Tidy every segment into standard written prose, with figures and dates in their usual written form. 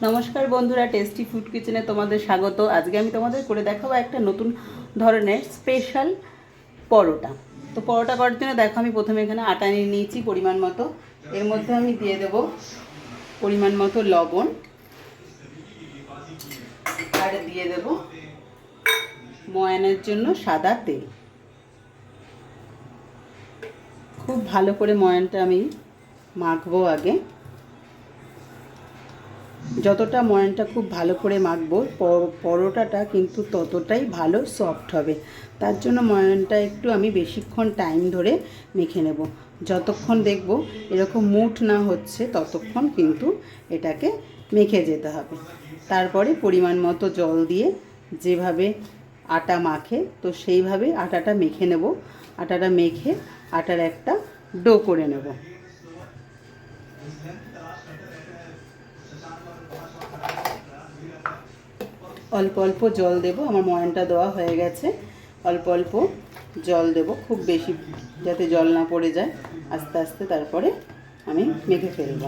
নমস্কার বন্ধুরা, tasty food কিচেনে তোমাদের স্বাগত। আজকে আমি তোমাদের করে দেখাবো একটা নতুন ধরনের স্পেশাল পরোটা। তো পরোটা করার জন্য দেখো, আমি প্রথমে এখানে আটা নিয়ে নিয়েছি পরিমাণ মতো। এর মধ্যে আমি দিয়ে দেব পরিমাণ মতো লবণ, আর দিয়ে দেব ময়ানের জন্য সাদা তেল। খুব ভালো করে ময়ানটা আমি মাখবো আগে। যতটা ময়ানটা খুব ভালো করে মাখবো, পরোটাটা কিন্তু ততটাই ভালো সফট হবে। তার জন্য ময়ানটা একটু আমি বেশিক্ষণ টাইম ধরে মেখে নেব। যতক্ষণ দেখব এরকম মুঠ না হচ্ছে ততক্ষণ কিন্তু এটাকে মেখে যেতে হবে। তারপরে পরিমাণ মতো জল দিয়ে যেভাবে আটা মাখে, তো সেইভাবে আটাটা মেখে নেব। আটাটা মেখে আটার একটা ডো করে নেব। অল্প অল্প জল দেব। আমার ময়ানটা দেওয়া হয়ে গেছে। অল্প অল্প জল দেব, খুব বেশি যাতে জল না পড়ে যায়। আস্তে আস্তে তারপরে আমি মেখে ফেলব।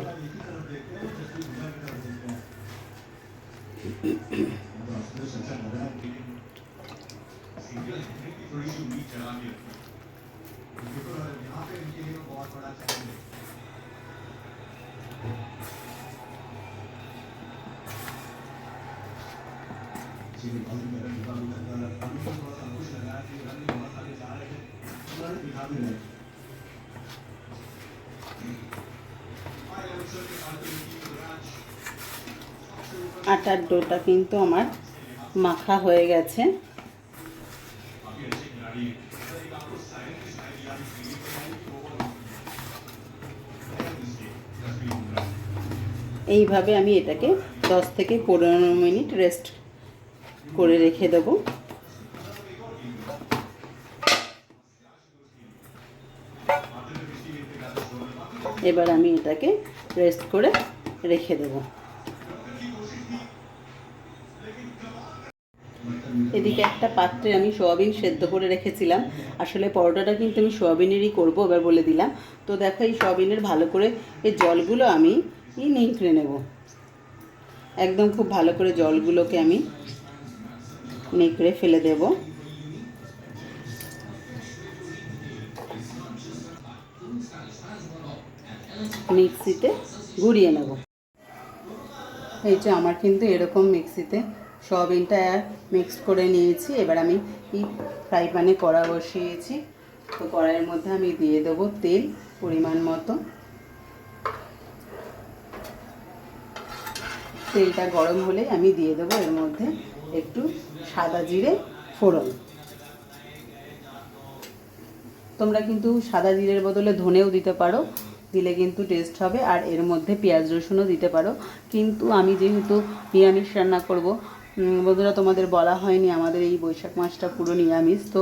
আটার ডোটা কিন্তু আমার মাখা হয়ে গেছে। এইভাবে আমি এটাকে 10 থেকে 15 মিনিট রেস্ট করে রেখে দেব। এবার আমি এটাকে রেস্ট করে রেখে দেব। এদিকে একটা পাত্রে আমি সোয়াবিন সেদ্ধ করে রেখেছিলাম। আসলে পরোটাটা কিন্তু আমি সোয়াবিনেরই করব, এবার বলে দিলাম। তো দেখো, এই সোয়াবিনের ভালো করে এই জলগুলো আমি নিংড়ে নেব। একদম খুব ভালো করে জলগুলোকে আমি নিংড়ে ফেলে দেব। মিক্সিতে ঘুরিয়ে নেব। এই যে আমার কিন্তু এরকম মিক্সিতে সোয়াবিনটা মিক্স করে নিয়েছি। এবার আমি এই ফ্রাই প্যানে কড়া বসিয়েছি। তো কড়াইয়ের মধ্যে আমি দিয়ে দেবো তেল পরিমাণ মতো। তেলটা গরম হলে আমি দিয়ে দেবো এর মধ্যে একটু সাদা জিরে ফোড়ন। তোমরা কিন্তু সাদা জিরের বদলে ধনেও দিতে পারো, দিলে কিন্তু টেস্ট হবে। আর এর মধ্যে পেঁয়াজ রসুনও দিতে পারো, কিন্তু আমি যেহেতু নিরামিষ রান্না করব, বন্ধুরা তোমাদের বলা হয়নি আমাদের এই বৈশাখ মাসটা পুরো নিরামিষ। তো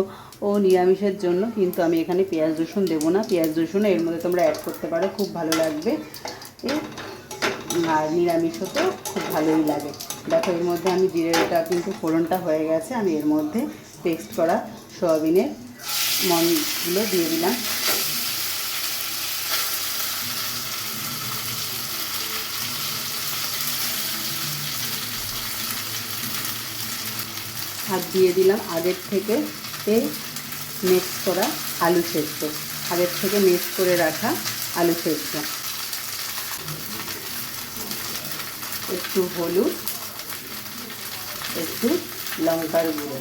নিরামিষের জন্য কিন্তু আমি এখানে পেঁয়াজ রসুন দেবো না। পেঁয়াজ রসুন এর মধ্যে তোমরা অ্যাড করতে পারো, খুব ভালো লাগবে। আর নিরামিষ হতেও খুব ভালোই লাগে। দেখো, এর মধ্যে আমি জিরেটা কিন্তু ফোড়নটা হয়ে গেছে। আমি এর মধ্যে পেস্ট করা সয়াবিনের মনগুলো দিয়ে দিলাম। আর দিয়ে দিলাম আগের থেকে মিক্স করা আলু সেদ্ধ, আগের থেকে মিক্স করে রাখা আলু সেদ্ধ। একটু হলুদ, একটু লঙ্কার গুঁড়ো।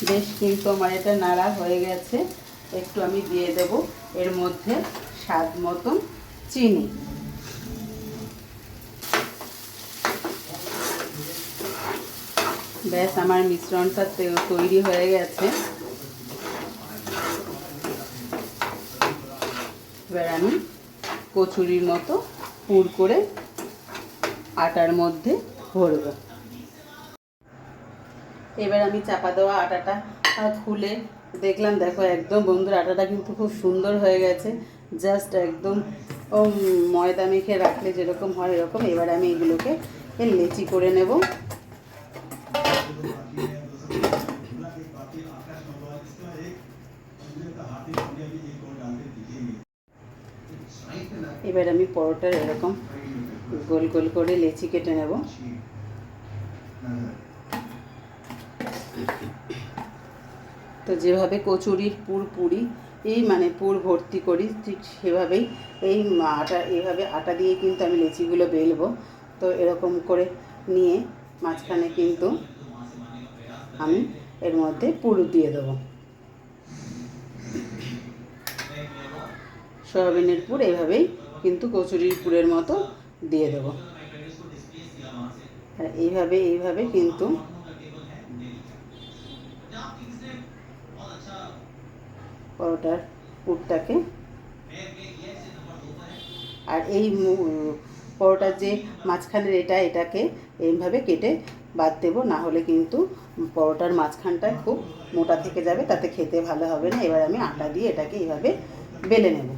বেশ কিন্তু আমার এটা নাড়া হয়ে গেছে। একটু আমি দিয়ে দেব এর মধ্যে স্বাদ মতন চিনি। ব্যাস, আমার মিশ্রণটা তৈরি হয়ে গেছে। এবার আমি কচুরির মতো পুর করে আটার মধ্যে ভরবো। এবার আমি চাপা দেওয়া আটাটা খুলে দেখলাম, দেখো একদম বন্ধুর আটাটা কিন্তু খুব সুন্দর হয়ে গেছে, জাস্ট একদম ময়দা মেখে রাখলে যেরকম হয় এরকম। এবার আমি এগুলোকে লেচি করে নেব। এবার আমি পরোটার এরকম গোল গোল করে লেচি কেটে নেব। তো যেভাবে কচুরির পুর পুরি মানে পুর ভর্তি করি, ঠিক সেভাবেই এই এইভাবে আটা দিয়ে কিন্তু আমি লেচিগুলো বেলবো। তো এরকম করে নিয়ে মাঝখানে কিন্তু আমি এর মধ্যে পুর দিয়ে দেবো, সয়াবিনের পুর। এইভাবেই কিন্তু কচুরির পুরের মতো দিয়ে দেবো। আর এইভাবে কিন্তু পরোটার পুরটাকে, আর এই পরোটার যে মাঝখানের এটাকে এইভাবে কেটে বাদ দেবো, না হলে কিন্তু পরোটার মাঝখানটা খুব মোটা থেকে যাবে, তাতে খেতে ভালো হবে না। এবার আমি আটা দিয়ে এটাকে এইভাবে বেলে নেব।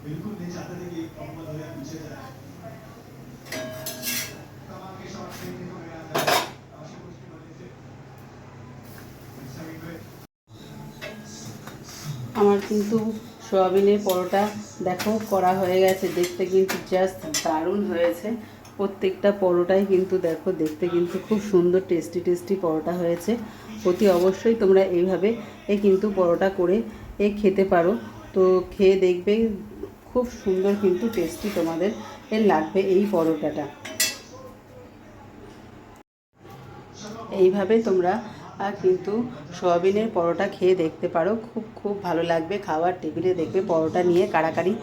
बिल्कुल नहीं चाहते थे कि मोहम्मद हो या पीछे जाए। कमाल के शॉट खेलने को मिला था आशिक उसकी वजह से साइड में। আমার কিন্তু সয়াবিনের পরোটা দেখো করা হয়ে গেছে, দেখতে কিন্তু জাস্ট দারুণ হয়েছে। প্রত্যেকটা পরোটাই কিন্তু দেখো দেখতে কিন্তু খুব সুন্দর টেস্টি পরোটা হয়েছে। অতি অবশ্যই তোমরা এইভাবে কিন্তু পরোটা করে খেতে পারো। তো খেয়ে দেখবে, খুব সুন্দর কিন্তু টেস্টি তোমাদের লাগবে এই পরোটাটা। এইভাবে তোমরা কিন্তু সয়াবিনের পরোটা খেয়ে দেখতে পারো, খুব ভালো লাগবে। খাবার টেবিলে দেখবে পরোটা নিয়ে কাড়াকাড়ি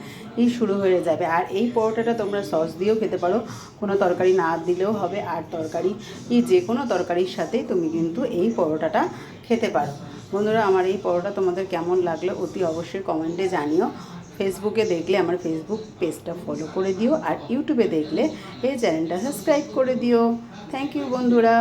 শুরু হয়ে যাবে। আর এই পরোটাটা তোমরা সস দিয়েও খেতে পারো, কোনো তরকারি না দিলেও হবে। আর তরকারি যে কোনো তরকারির সাথেই তুমি কিন্তু এই পরোটাটা খেতে পারো। বন্ধুরা, আমার এই পরোটা তোমাদের কেমন লাগলো অতি অবশ্যই কমেন্টে জানিও। ফেসবুকে দেখলে আমার ফেসবুক পেজটা ফলো করে দিও, আর ইউটিউবে দেখলে এই চ্যানেলটা সাবস্ক্রাইব করে দিও। থ্যাংক ইউ বন্ধুরা।